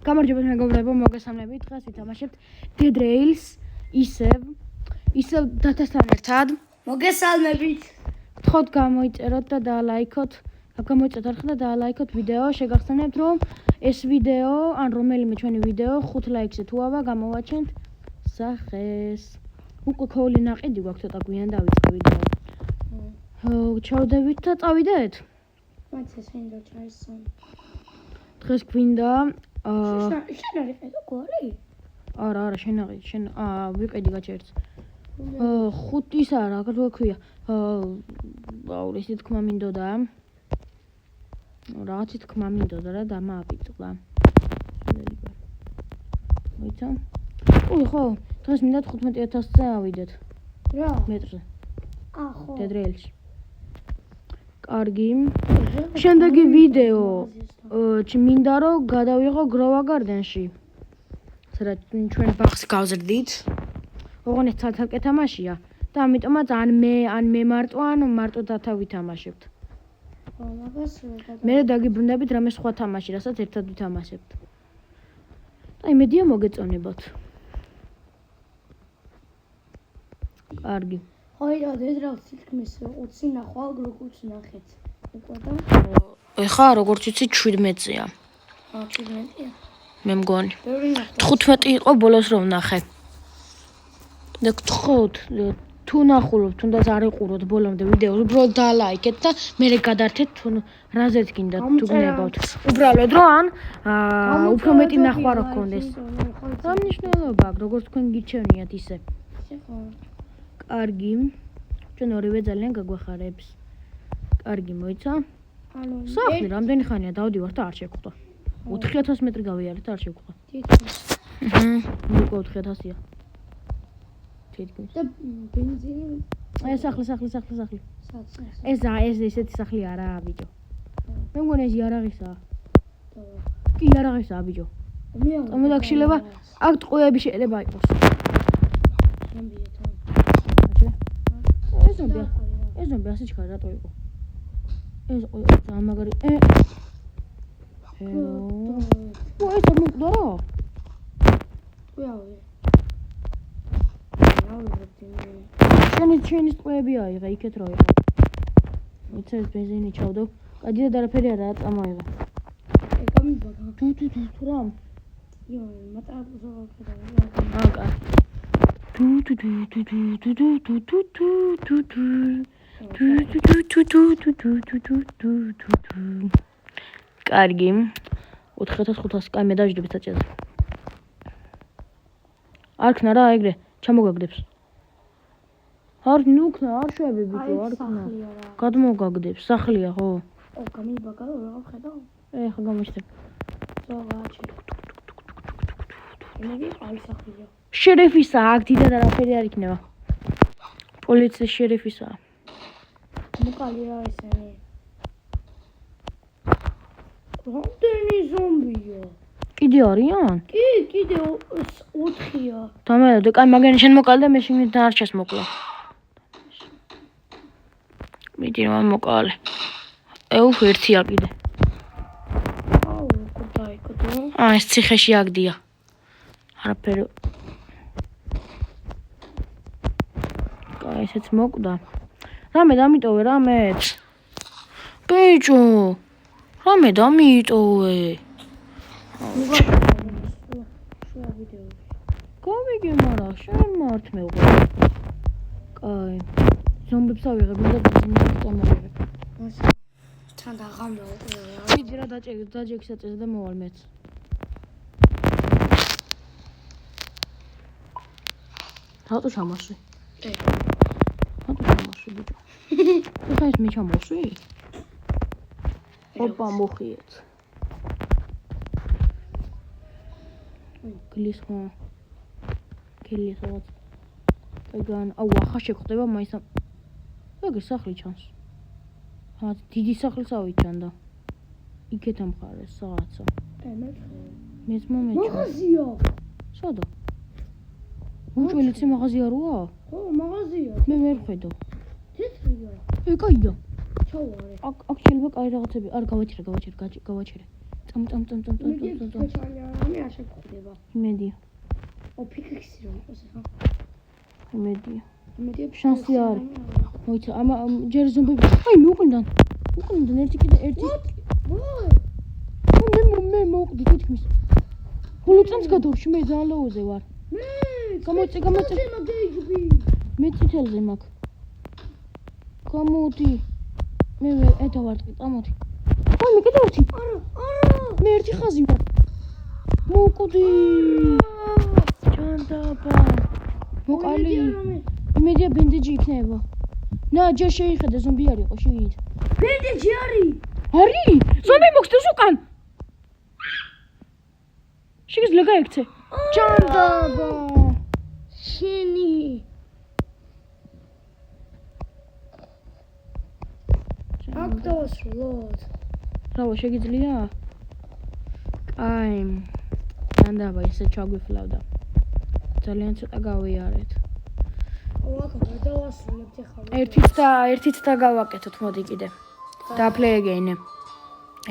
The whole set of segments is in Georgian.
გამარჯობა მეგობრებო, მოგესალმებით. დღეს ვითამაშებთ Dead Rails ისევ დათასთან ერთად. მოგესალმებით. გთხოვთ გამოიწეროთ და დაალაიქოთ. გამოიწეროთ არხი და დაალაიქოთ ვიდეო. შეგახსენებთ რომ ეს ვიდეო, ან რომელიმე ჩვენი ვიდეო 5 ლაიქზე თუ ავა გამოვაჩენთ სახეს. უკვე ქოლი ნაყიდი გვაქვს, ცოტა გვიან დავიწყე ვიდეო. ჩავდებით და წავიდეთ. მაინც ეს ვინდა ჩაისონ. დღეს გვინდა შენ არის ეს გოლი? არა, შენ ვიყიდი გაჩერც. 5 ის არა, რა ქვია. ისეთი თქმა მინდოდა. რაღაცი თქმა მინდოდა რა დამააბიწყლა. მოიცა? ხო, დღეს მინდა 15000-ზე ავიდეთ. რა? მეტრზე. ხო. Dead Rails. კარგი. შემდეგი ვიდეო მინდა რომ გადავიღო Grow Garden-ში. სადაც ჩვენ ბაღს გავზრდით. ოღონდ ეს ცალ-ცალკე თამაშია და ამიტომაც ან მე მარტო დათა ვითამაშებთ. მე დაგიბრუნდებით რამე სხვა თამაში, რასაც ერთად ვითამაშებთ. და იმედია მოგეწონებათ. კარგი. ხოიდა დედრავს თითქმის 20 ნახვალ როგორც ნახეთ. უყვარდა? ეხა როგორც იცი 17-ზეა. 17-ია? მე მგონი. 15 იყო ბოლოს რომ ნახე. და გთხოვთ თუ ნახულობთ, თუნდაც არ იყუროთ ბოლომდე ვიდეოს, უბრალოდ დაალაიქეთ და მერე გადართეთ თუ რაზეც გინდა თუ გნებავთ. უბრალოდ რომ ან უფრო მეტი ნახვა რო გქონდეს. რა მნიშვნელობა აქვს, როგორც თქვენ გირჩევნიათ ისე. კარგი. ჩვენ ორივე ძალიან გაგვახარებს. კარგი, მოიცა? სახლი რამდენი ხანია დავდივარ და არ შეგხვდა. 4000 მეტრი გავიარეთ და არ შეგხვდა. უკვე 4000-ია. და ბენზინი? აი სახლი. ეს ესეთი სახლი არაა, ბიჭო. მე მგონი ეს იარაღისაა. კი, იარაღისაა, ბიჭო. მომდაგშილება, აქ ტყუები შეიძლება იყოს. ეს ზომბი ასე ჩქარა რატო იყო? ეს ძალიან მაგარი. ეს მომკვდა? შენი ტყუები აიღე, იქეთ რო იყო. მიცეს ბენზინი ჩავდო. კადი და არაფერი არაა წამოიღე. გამიბაგა. თუ რა? მატარებელს ვახედავ. აკა. კარგი. 4500 კაი მე დავждები საჭირო. არქნა რა ეგრე, ჩამოგაგდებს. არ ნუქნა, არ შვები ბიჭო, არქნა. გადმოგაგდებს, სახლია ხო? გამიბაგა რა ვხედავ? ხა გამოჩნდა. მე ყალი სახლია. შერიფისა აქ დიდად არაფერი არ იქნება. პოლიციის შერიფისაა. მოკალი რა ესენი? რამდენი ზომბია? კიდე არიან? კი, კიდე 4-ია. დამედა, კაი მაგარი შენ მოკალი და მე შენ დარჩეს მოკლა. მიდი რომ მოკალე. ეუფ ერთია კიდე. კუდაიკო. ეს ციხეში აგდია. არაფერი. კაი, ესეც მოკვდა. რამე დამიტოვე, რამეც. ბიჭო. რამე დამიტოვე. გავიგე, მარა, შენ მართ მე უყურე. კაი. ზომბებს ავიღებ და ბიზნესს წამოვიღებ. თან დაღამდა უკვე. მიდი რა დაჭექ საწესო და მოვალ მეც. რატო ჩამოსვი? რატო ჩამოსვი ბიჭო? ეხლა ეს მე ჩამოსვი? ოპა მოხიეთ. გლის ხო? გლის ხო? ეგან ახლა შეგხვდება მაინც ეგ სახლი ჩანს. დიდი სახლის ავიჩანდა. იქეთ ამხარეს რაღაცა. მეც მომეჩა. მაღაზია. სადა? უჭველიცი მაღაზია როა? ხო, მაღაზია. მე ვერ ხედო. თეთრია. კაია. ჩავარე. აქ შეიძლება კაი რაღაცები. არ გავაჩერე. წამ. ფეჩალი არამე არ შეგხვდება. იმედია. ფიქექსი რომ იყოს ახლა. იმედია. იმედია შანსი არის. მოიცა, ჯერ ზომბები. აი, მოყინდან ერთი კიდე ერთი. მე მოვყდი თითქმის. ხოლო წამს გადავში, მე ზალოოზე ვარ. გამოიწე. მე წითელზე მაქვს. გამოდი. მე ეტავარტყი, წამოდი. აი, მე კიდე ერთი. არა. მე ერთი ხაზი ვარ. მოვყდი. ჯანდაბა. მოყალი. იმედია ბენდეჯი იქნება. ჯერ შეიხედა ზომბი არ იყო შევიდეთ. ბენდეჯი არის. არის? ზომბი მოგწევს უკან. შეგიძლია გაიქცე. ჯანდაბა. შენი. აქ დავასრულოთ. რავა შეგიძლია? აი. ჯანდაბა ისე ჩაგვიფლავდა. ძალიან ცოტა გავიარეთ. ერთიც და გავაკეთოთ მოდი კიდე. და play again.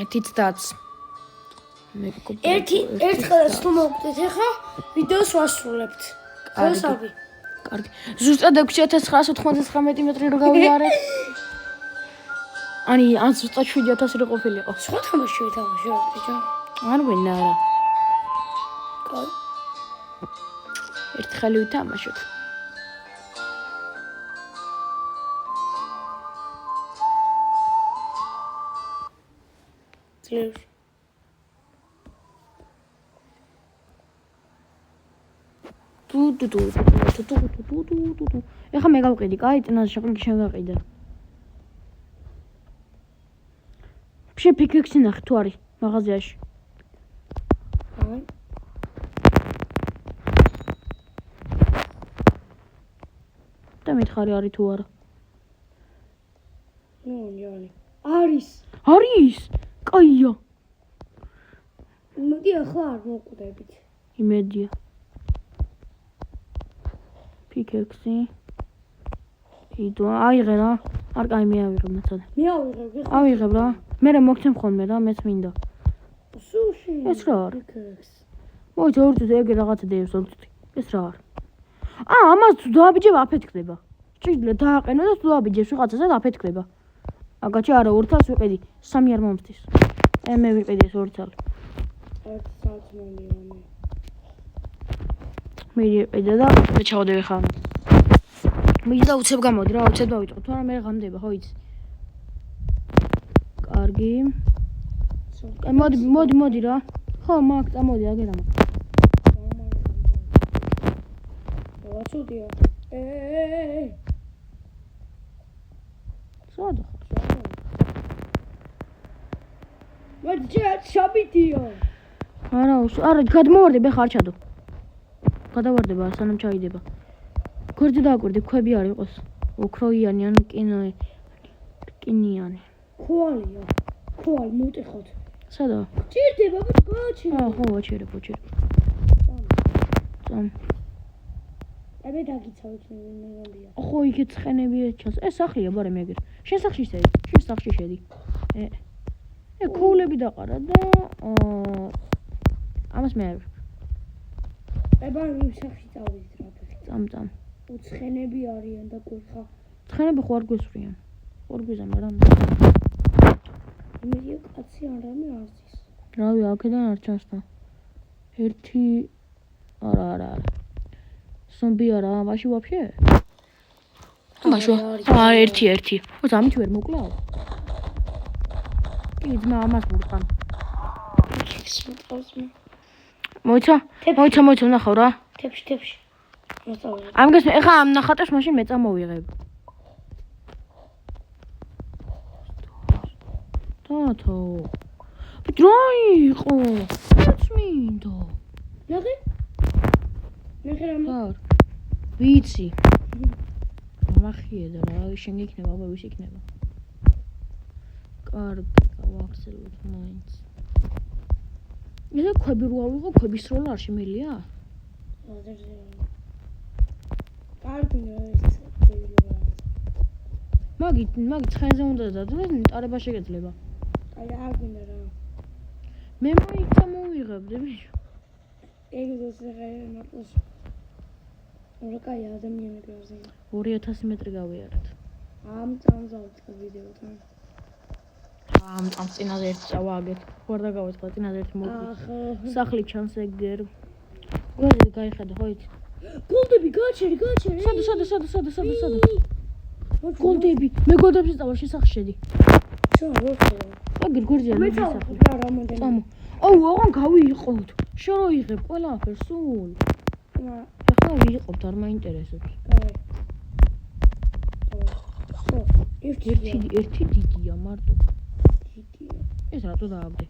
ერთიც დაც. ერთხელაც თუ მოვკვდით ახლა ვიდეოს ვასრულებთ. ხოსავი. კარგი. ზუსტად 6999 მეტრი რო გავიარეთ. ან ზუსტად 7000 რო ყოფილიყო. სხვა თამაში ვითამაშე ბიჭო. არ ვინა არა. კარგი. ერთხელ ვითამაშოთ. ძლევს. ეხა მე გავყიდი, კაი, წინაზე შეყრინგი შევაყიდე. ფიქექსი ნახე თუ არის მაღაზიაში. აი. და მითხარი არის თუ არა. ნუ, არის. არის? კაია. მოდი ახლა არ მოვკვდებით. იმედია. ფიქექსი. იდო, აიღე რა. არ კაი მე ავიღებ მეცადე. მე ავიღებ. ავიღებ რა. მე მოგცემ ხოლმე რა, მეც მინდა. სუში. ეს რა არის? ფიქექს. მოიცა ორწუთი ეგ რაღაცა დევს ორწუთი. ეს რა არის? ამას თუ დააბიჯებ აფეთქდება. შეიძლება დააყენო და თუ დააბიჯებს ვიღაცას და აფეთქდება. აგაჩი არა 2 თავს ვიყიდი, 3 არ მომწდის. მე ვიყიდი ეს 2 თავს. 1 საათი მომივალე. მე ვიყიდე და მე ჩავდები ხარ. მიდდა უცებ გამოდი რა, უცებ დავიწყო. თუ არა მე ღამდება, ხო იცი. კარგი. მოდი რა. ხო, მაგ წამოდი აგერა მაგ. ვაცუდია. სადა ხარ? მოდი ჩაბიდიო. არა, გადმოვარდები ხარ ჩადო. გადავარდება სანამ ჩაიდება. გვერდზე დააკვირდი, ქვები არ იყოს. ოქროიანი ან რკინიანი. ქვალია. ქვალი მოტეხოთ. სადა? ჭირდება ბიჭო, გააჩერე. ხო, ვაჩერე. წამ. აბე დაგიცავთ ნებია. ხო, იქეთ ცხენები ჩანს. ეს სახლია, ბარე მეგერ. შენ სახლში შედი. შენ სახლში შედი. ქოვლები დაყარა და ამას მე არ. აბა იმ სახლში წავიდით რა ფეხი. წამ. უცხენები არიან და გულხა. ცხენები ხო არ გვესვრიან. არ გვიზამ რა. იმედია კაცი არამე არც. რავი, აქედან არ ჩანს და. ერთი არა. ზომბი არა, მაშინ ვაფშე? მაშინ. ერთი. ო, ამით ვერ მოკლავ. კი, ძმა ამას ვურყან. მოიცა, ნახავ რა. თებში. მოსწავლე. ამგეს ეხა ამ ნახატებს მაშინ მე წამოვიღებ. თათო. რა იყო? მეც მინდა. ნახე რა. ვიცი. მახიედა რა, შენ იქნება, აბა ვის იქნება. კარგი, გავახსენოთ მაინც. ისე ქვები რო ავიღო, ქვების როლა არ შემიძლია? კარგი ეს დილია. მაგით ცხენზე უნდა დადო, ნეტარება შეგეძლება. აი არ გინდა რა. მე მაინც მოვიღებდი ბიჭო. ეგ ზუსტად მარტოს. როკაი ადამიანი გაზი. 2000 მეტრი გავიარეთ. ამ წამს ავწყე ვიდეოთან. ამ წამს წინაზე ერთი წავაგეთ. ხوار და გავეწყდა წინაზე ერთი მოკლე. სახლი ჩანს ეგერ. გოდი გაიხედა ხო იცი? გოლდები გაჩერი. სადა? გოლდები. მე გოლდებს წავალ შესახში შედი. აგერ გვერდია სახლი. რა რამოდენ. წამო. აუ, აღან გავიიყოთ. შენ რო იღებ ყველაფერს სულ. ახლა ვიიყობთ, არ მაინტერესებს. ერთი დიდია მარტო. დიდია. ეს რატო დააბდე?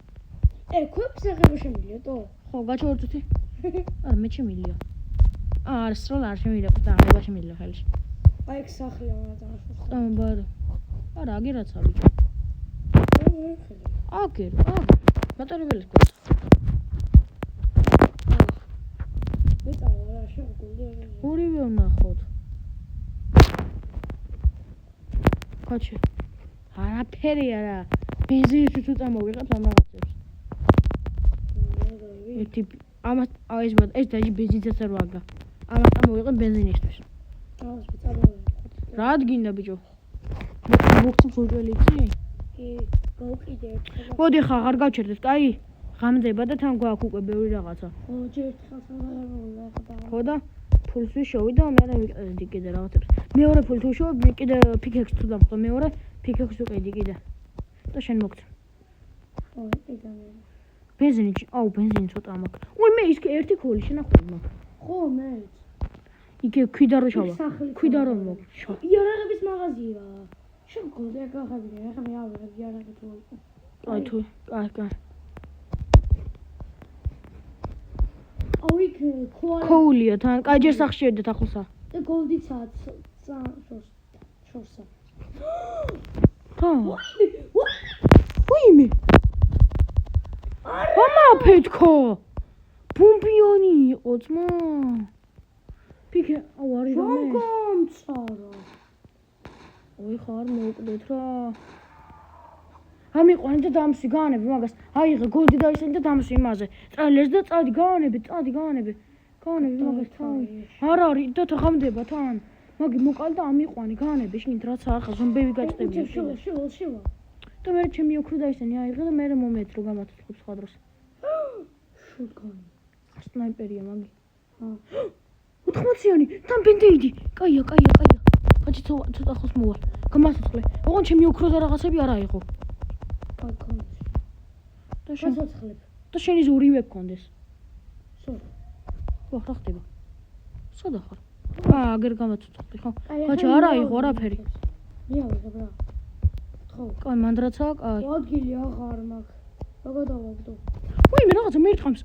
ქვებს აღება შემიძლია თო? ხო, გაჩვენოთ. არა, მე შემიძლია. არა, სრულ არ შემიძლია, და აღება შემიძლია ხელში. აი ეგ სახლია მაგათაც. ბარო. არა, აგერაც არის. აგერ. მატარებელს გქონდა. მე წავალ შეგულდი. ორივე ვნახოთ. კაჩი. არაფერი არა. ბენზინით თუ წამოვიღებ ამ რაღაცებს. ერთი ამას ეს დაჟი ბენზინსაც არ ვაგა. ამას წამოვიღებ ბენზინისთვის. რა ადგინდა ბიჭო? მოგწევს უძველი იცი? გავყიდე ერთხელ. მოდი ხა აღარ გავჩერდეთ, კაი? ღამდება და თან გვაქვს უკვე ბევრი რაღაცა. ო ჯერ ერთხელ საღამოა ხოდა. ხო და ფულს ვიშოვი და მე ვიყიდი კიდე რაღაცებს. მეორე ფული თუ შოვი, მე კიდე ფიქექს თუ დამხო, მეორე ფიქექს ვიყიდი კიდე. და შენ მოგწევ. ო ეგამე. ბენზინი, ბენზინი ცოტა მაქვს. მე ის ერთი ქოლი შენახული მაქვს. ხო, მე. იგე ქვიდა რო შავა. ქვიდა რო მოგშო. იარაღების მაღაზია. შენ გოლდე გახაბინე, ახლა მე ავიღებ იარაღი თუ. აი თუ, კაი. იქ ქოულია თან, კაი ჯერ სახში შევიდეთ ახლოსა. და გოლდიცაა შორსა. ხო. ვაიმე. მამა ფეთქო. ბუმბიონი იყო ძმა. ფიქე, არის რა მე. გამცარა. ოი ხარ მოვკვდეთ რა. ამიყვანი და დამსვი გაანები მაგას. აიღე გოლდი დაისენი და დამსვი იმაზე. ტრეილერს და წადი გაანები. გაანები მაგას თავი. არ არის და ღამდება თან. მაგი მოკალ და ამიყვანი გაანები შინით რაც არ ხარ ზომბები გაჭდებია. შევა. და მე ჩემი ოქრო დაისენი აიღე და მე მომეც რო გამათხოვ სხვა დროს. შუტგანი. სნაიპერია მაგი. 80-იანი, თან ბენდეიდი. კაია. ხაჭი ცოტა ხოს მოვა. გამასწლე. ოღონდ ჩემი ოქრო და რაღაცები არ აიღო. აი კონდეს. და შენ გასაცხლებ. და შენი ორივე გქონდეს. სულ. რა ხდება? სადა ხარ? აგერ გამაცოცხლე ხო? ხაჭი არ აიღო არაფერი. მე ავიღებ რა. ხო. კაი, მანდრაცაა, კაი. ადგილი აღარ მაქვს. რა გადავაგდო? მე რაღაცა მერტყამს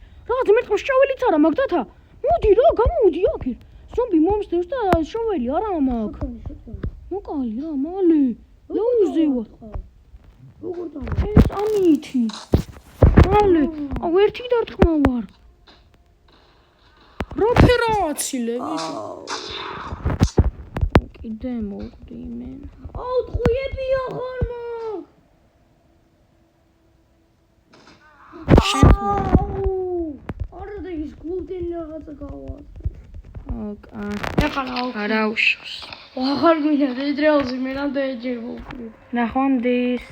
შაველიც არა მაგ დათა. მოდი რა, გამოვიდი აქ. ზომბი მომსდევს და შოველი არა მაქვს. მოკალი რა, მალე. ლაუზევა. როგორ და? ეს ამითი. მალე. ერთი დარტყმა ვარ. როფერაცილები. კიდე მოვყდი მე. ტყუები აღარ მაქვს. არა და ის გულდენი რაღაცა გავა. არა უშავს. აღარ მინდა რეალზე მე რამდენი ჯერ მოვყდი. ნახვამდის.